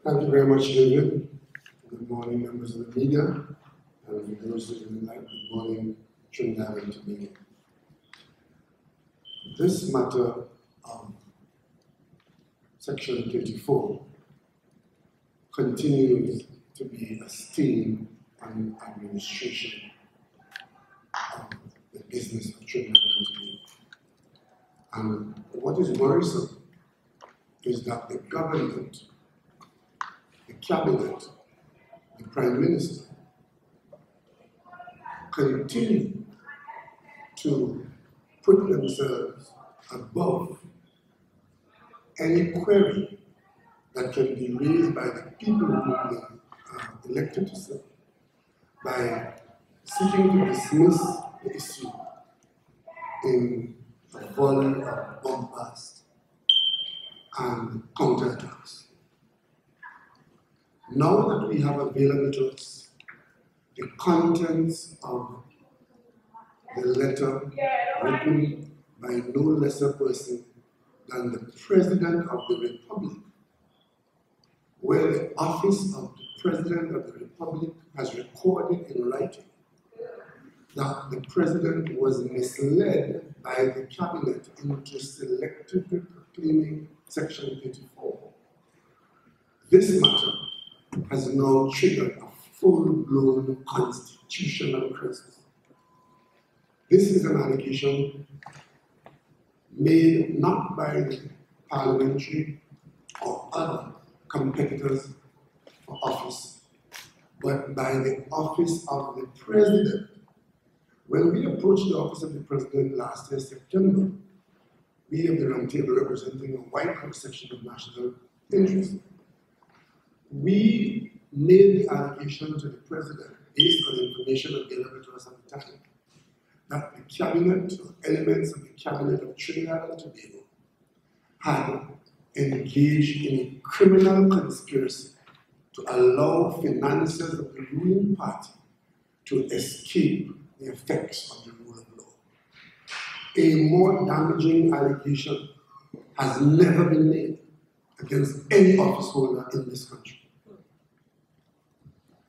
Thank you very much, David. Good morning, members of the media, and for those in the night, good morning, Trinidad and Tobago. This matter of Section 34 continues to be a stain on the administration of the business of Trinidad and Tobago. And what is worrisome is that the government, the cabinet, the Prime Minister continue to put themselves above any query that can be raised by the people who are elected to serve by seeking to dismiss the issue in a volley of bombast and counterattacks. Now that we have available to us the contents of the letter written by no lesser person than the President of the Republic, where the office of the President of the Republic has recorded in writing that the President was misled by the Cabinet into selectively proclaiming Section 34. This matter has now triggered a full-blown constitutional crisis. This is an allegation made not by the parliamentary or other competitors for office, but by the office of the President. When we approached the office of the President last year, September, we of the Roundtable representing a wide cross-section of national interest, we made the allegation to the President, based on information available to us at the time, that the Cabinet, or elements of the Cabinet of Trinidad and Tobago, had engaged in a criminal conspiracy to allow financiers of the ruling party to escape the effects of the rule of law. A more damaging allegation has never been made against any office holder in this country.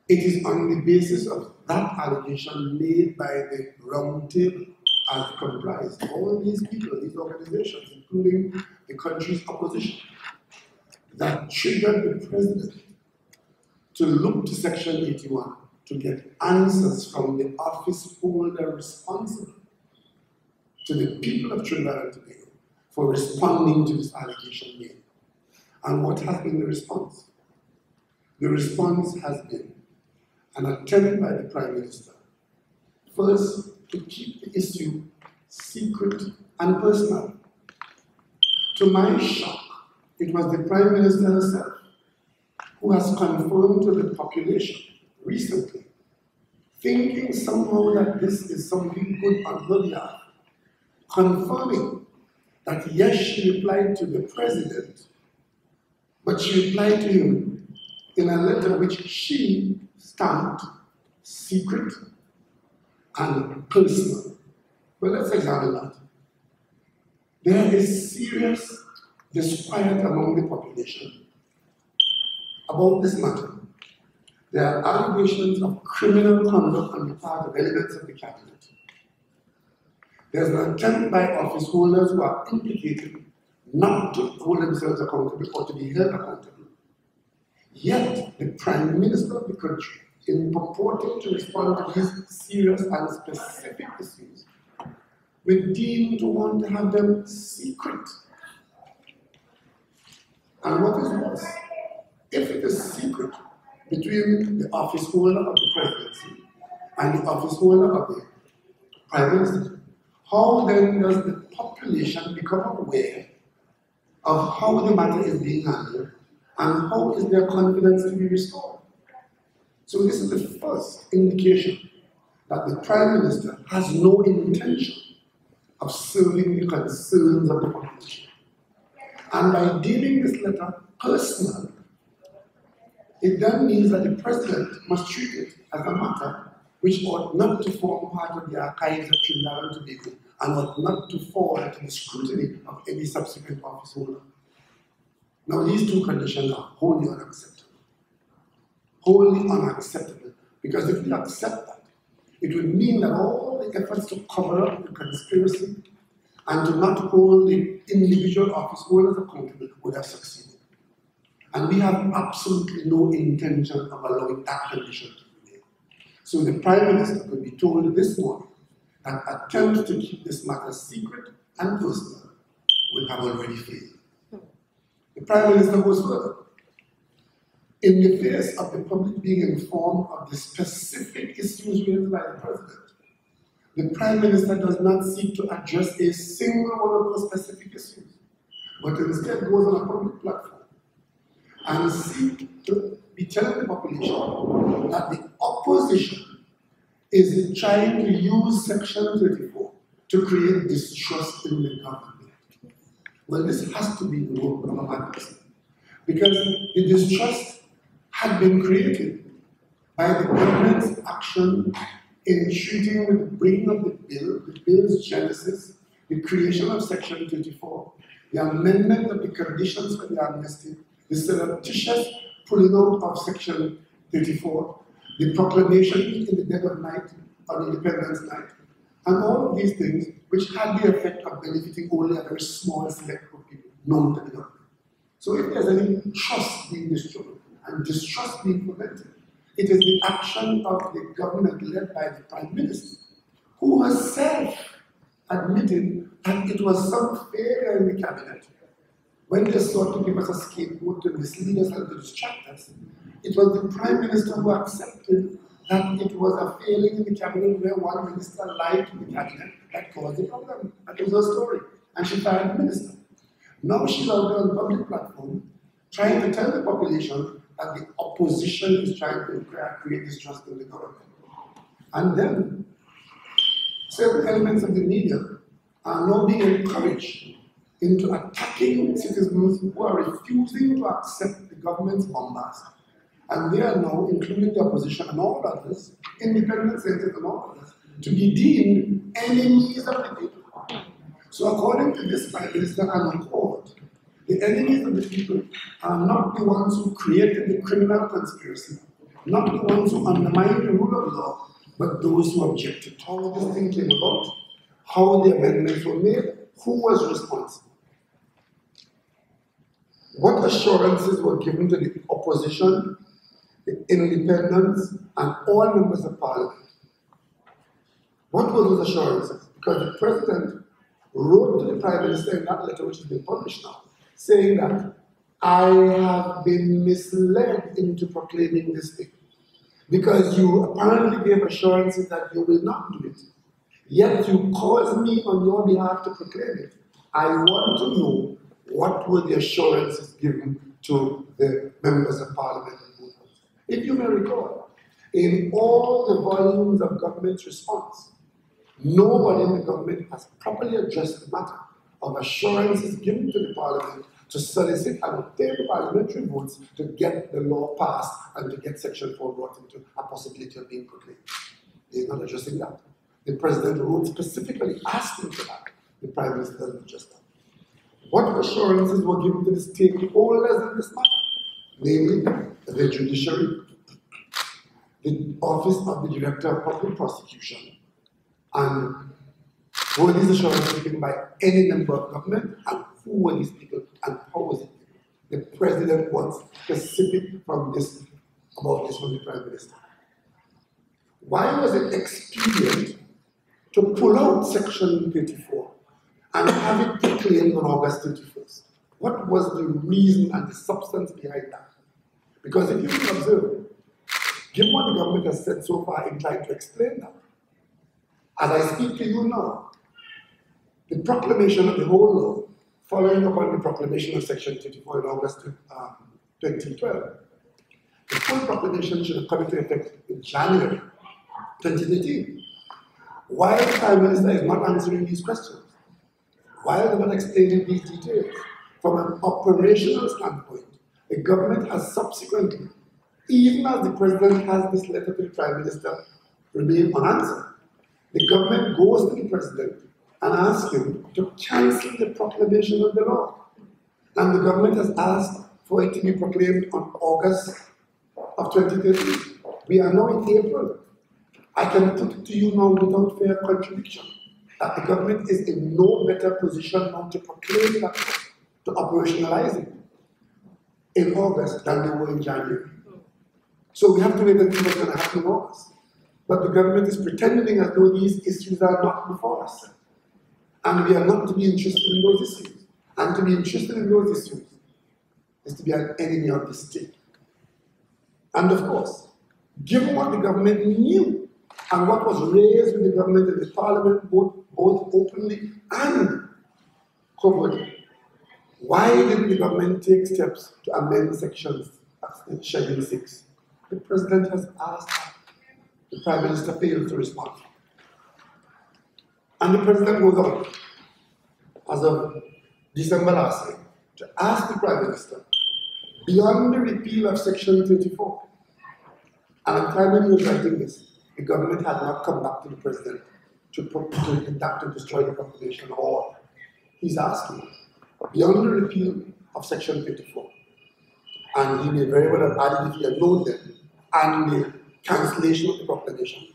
It is on the basis of that allegation made by the Roundtable, as comprised all these people, these organizations, including the country's opposition, that triggered the President to look to Section 81 to get answers from the office holder responsible to the people of Trinidad and Tobago for responding to this allegation made. And what has been the response? The response has been an attempt by the Prime Minister, first, to keep the issue secret and personal. To my shock, it was the Prime Minister herself who has confirmed to the population recently, thinking somehow that this is something good on her behalf, confirming that yes, she replied to the President, but she replied to him in a letter which she stamped secret and personal. But let's examine that. There is serious disquiet among the population about this matter. There are allegations of criminal conduct on the part of elements of the Cabinet. There's an attempt by office holders who are implicated not to hold themselves accountable or to be held accountable. Yet, the Prime Minister of the country, in purporting to respond to these serious and specific issues, we deem to want to have them secret. And what is worse, if it is secret between the office holder of the presidency and the office holder of the Prime Minister, how then does the population become aware of how the matter is being handled and how is their confidence to be restored? So this is the first indication that the Prime Minister has no intention of serving the concerns of the population. And by deeming this letter personal, it then means that the President must treat it as a matter which ought not to form part of the archives of Trinidad and Tobago and ought not to fall to the scrutiny of any subsequent office holder. Now, these two conditions are wholly unacceptable. wholly unacceptable. Because if we accept that, it would mean that all the efforts to cover up the conspiracy and to not hold the individual office holders accountable would have succeeded. And we have absolutely no intention of allowing that condition to remain. So the Prime Minister could be told this morning that attempts to keep this matter secret and personal would have already failed. The Prime Minister goes further. In the face of the public being informed of the specific issues raised by the President, the Prime Minister does not seek to address a single one of those specific issues, but instead goes on a public platform and seeks to be telling the population that the opposition is trying to use Section 34 to create distrust in the government. Well, this has to be the work of a madness, because the distrust had been created by the government's action in treating with the bringing of the bill's genesis, the creation of Section 34, the amendment of the conditions for the amnesty, the surreptitious pulling out of Section 34, the proclamation in the dead of night, on Independence Night, and all of these things which had the effect of benefiting only a very small select group of people known to the government. So if there's any trust being destroyed and distrust being prevented, it is the action of the government led by the Prime Minister, who herself admitted that it was some failure in the cabinet when they sought to give us a scapegoat to mislead us and to distract us. It was the Prime Minister who accepted that it was a failing in the cabinet where one minister lied to the cabinet that caused the problem. That was her story. And she fired the minister. Now she's out there on the public platform trying to tell the population that the opposition is trying to create distrust in the government. And then certain elements of the media are now being encouraged into attacking citizens who are refusing to accept the government's bombast. And they are now, including the opposition and all others, independent senators and all others, to be deemed enemies of the people. So according to this Prime Minister and the court, the enemies of the people are not the ones who created the criminal conspiracy, not the ones who undermined the rule of law, but those who objected. How this thing came about, how the amendments were made, who was responsible. What assurances were given to the opposition, the independents, and all members of parliament? What were those assurances? Because the President wrote to the Prime Minister in that letter, which has been published now, saying that I have been misled into proclaiming this thing, because you apparently gave assurances that you will not do it, yet you caused me on your behalf to proclaim it. I want to know what were the assurances given to the members of parliament and voters. If you may recall, in all the volumes of government's response, nobody in the government has properly addressed the matter of assurances given to the parliament to solicit and obtain parliamentary votes to get the law passed and to get Section 4 brought into a possibility of being proclaimed. They are not addressing that. The President wrote specifically asking for that. The Prime Minister doesn't address that. What assurances were given to the stakeholders in this matter? Namely, the judiciary, the Office of the Director of Public Prosecution, and were these assurances given by any member of government, and who were these people, and how was it given? The President wants specific from this, about this from the Prime Minister. Why was it expedient to pull out Section 34 and have it proclaimed on August 31st? What was the reason and the substance behind that? Because if you can observe, given what the government has said so far in trying to explain that, as I speak to you now, the proclamation of the whole law, following upon the proclamation of Section 34 in August 2012, the full proclamation should have come into effect in January 2018. Why the Prime Minister is not answering these questions? Why are they not explaining these details? From an operational standpoint, the government has subsequently, even as the President has this letter to the Prime Minister remain unanswered, the government goes to the President and asks him to cancel the proclamation of the law. And the government has asked for it to be proclaimed on August of 2013. We are now in April. I can put it to you now without fair contradiction that the government is in no better position now to proclaim that, to operationalize it in August than they were in January. So we have to wait and see what's going to happen in August. But the government is pretending as though these issues are not before us. And we are not to be interested in those issues. And to be interested in those issues is to be an enemy of the state. And of course, given what the government knew and what was raised with the government in the parliament, both openly and covertly, why didn't the government take steps to amend sections of Schedule 6? The President has asked that. The Prime Minister failed to respond. And the President goes on, as of December last year, to ask the Prime Minister, beyond the repeal of Section 34, and at the time when he was writing this, the government had not come back to the President to conduct and destroy the proclamation or he's asking, beyond the repeal of Section 34, and he may very well have added if he had known them, and the cancellation of the proclamation.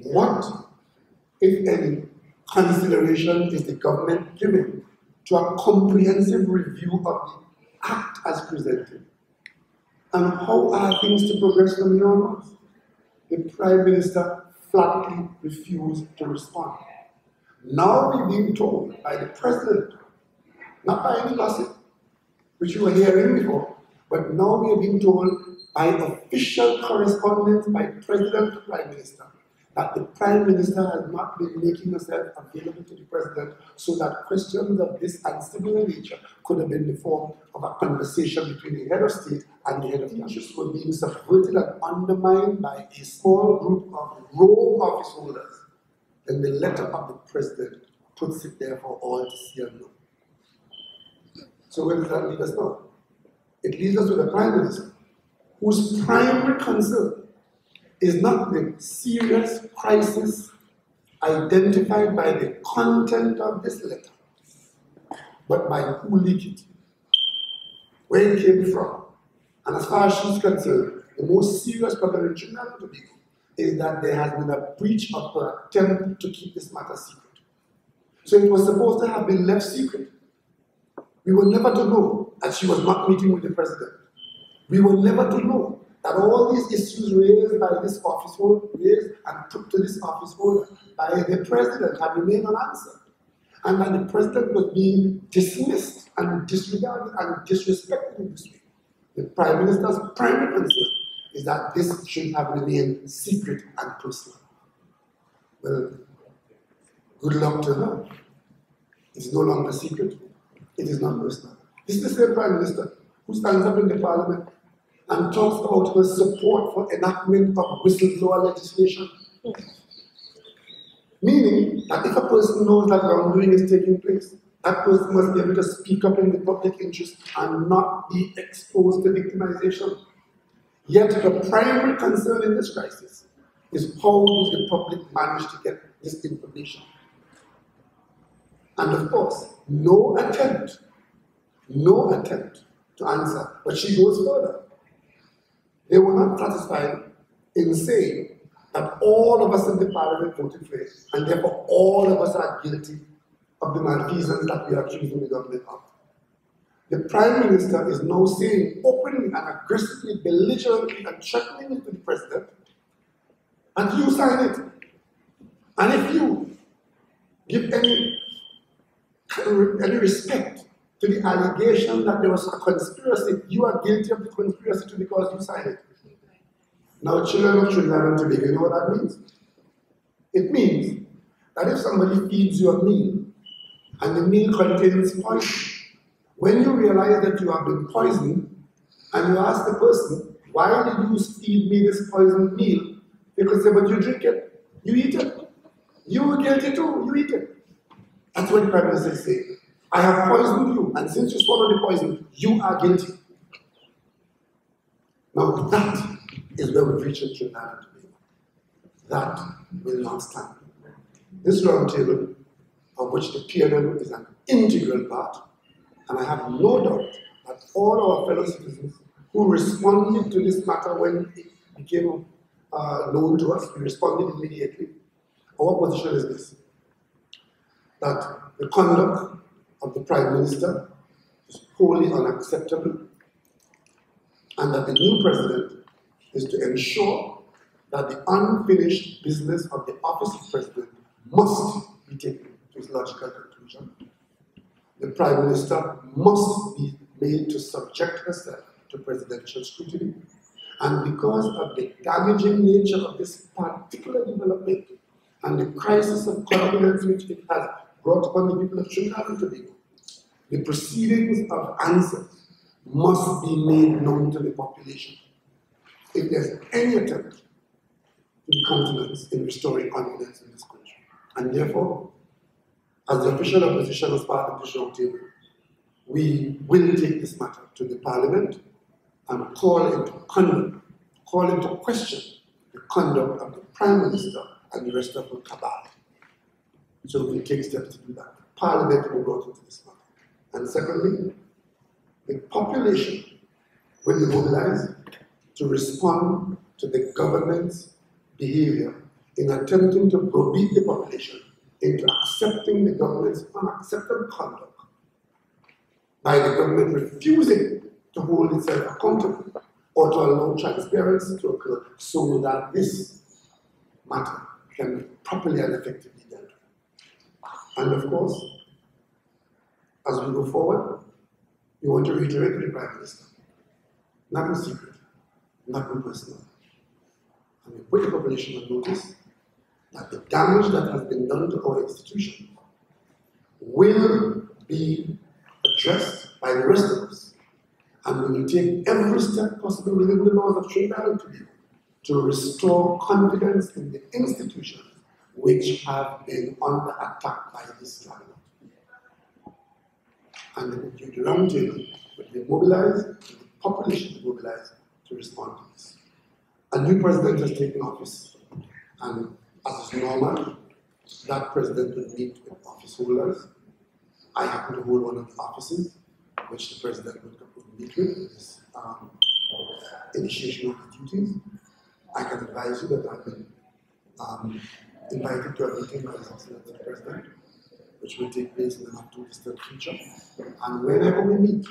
What, if any, consideration is the government giving to a comprehensive review of the Act as presented? And how are things to progress from here onwards? The Prime Minister flatly refused to respond. Now we're being told by the President, not by any gossip, which you were hearing before, but now we are being told by official correspondence by President and Prime Minister that the Prime Minister has not been making herself available to the President so that questions of this unsimilar nature could have been the form of a conversation between the head of state and the head of interests were being subverted and undermined by a small group of rogue office holders. Then the letter of the President puts it there for all to see and know. So where does that leave us now? It leaves us with a Prime Minister whose primary concern is not the serious crisis identified by the content of this letter, but by who leaked it, where it came from. And as far as she's concerned, the most serious problem in Trinidad and Tobago is that there has been a breach of her attempt to keep this matter secret. So it was supposed to have been left secret. We were never to know that she was not meeting with the President. We were never to know that all these issues raised by this office holder, raised and put to this office holder by the President had remained unanswered. And that the President was being dismissed and disregarded and disrespected in this way. The Prime Minister's primary concern is that this should have remained secret and personal. Well, good luck to her. It's no longer secret. It is not personal. This is the same Prime Minister who stands up in the Parliament and talks about her support for enactment of whistleblower legislation. Meaning that if a person knows that wrongdoing is taking place, that person must be able to speak up in the public interest and not be exposed to victimization. Yet the primary concern in this crisis is how does the public manage to get this information? And of course, no attempt to answer, but she goes further. They were not satisfied in saying that all of us in the Parliament voted for it, and therefore all of us are guilty of the malfeasance that we are accusing the government of. The Prime Minister is now saying openly and aggressively, belligerently and threateningly to the President, and you sign it. And if you give any respect to the allegation that there was a conspiracy, you are guilty of the conspiracy too because you signed it. Now, children of Trinidad and Tobago, you know what that means? It means that if somebody feeds you a meal and the meal contains poison, when you realize that you have been poisoned and you ask the person, why did you feed me this poisoned meal? They could say, but you drink it, you eat it. You were guilty too, you eat it. That's what the Prime Minister is saying. I have poisoned you, and since you swallowed the poison, you are guilty. Now that is where we reach in Trinidad and Tobago. That will not stand. This roundtable, of which the PNM is an integral part, and I have no doubt that all our fellow citizens who responded to this matter when it became known to us. We responded immediately. Our position is this, that the conduct of the Prime Minister is wholly unacceptable, and that the new President is to ensure that the unfinished business of the office of President must be taken to its logical conclusion. The Prime Minister must be made to subject herself to presidential scrutiny, and because of the damaging nature of this particular development and the crisis of confidence which it has brought upon the people of Trinidad and Tobago, the proceedings of answers must be made known to the population if there's any attempt to be countenance in restoring confidence in this country. And therefore, as the official opposition as part of this roundtable, we will take this matter to the Parliament and call into question the conduct of the Prime Minister and the rest of the cabal. So we take steps to do that. Parliament will go into this matter. And secondly, the population will be mobilized to respond to the government's behavior in attempting to browbeat the population into accepting the government's unacceptable conduct by the government refusing to hold itself accountable or to allow transparency to occur so that this matter can be properly and effectively dealt with. And of course, as we go forward, we want to reiterate to the Prime Minister, nothing secret, nothing personal. And we put the population on notice that the damage that has been done to our institutions will be addressed by the rest of us. And we will take every step possible within the laws of Trinidad and Tobago to restore confidence in the institutions which have been under attack by this government. And the Roundtable will be mobilized, and the population will be mobilized to respond to this. A new president has taken office, and as is normal, that president will meet with office holders. I happen to hold one of the offices, which the president will meet with this initiation of the duties. I can advise you that I've been invited to a meeting by His Excellency the President, which will take place in the not too distant future. And whenever we meet,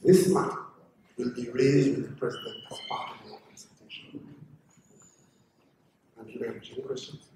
this matter will be raised with the President as part of the consultation. Thank you very much. Any questions?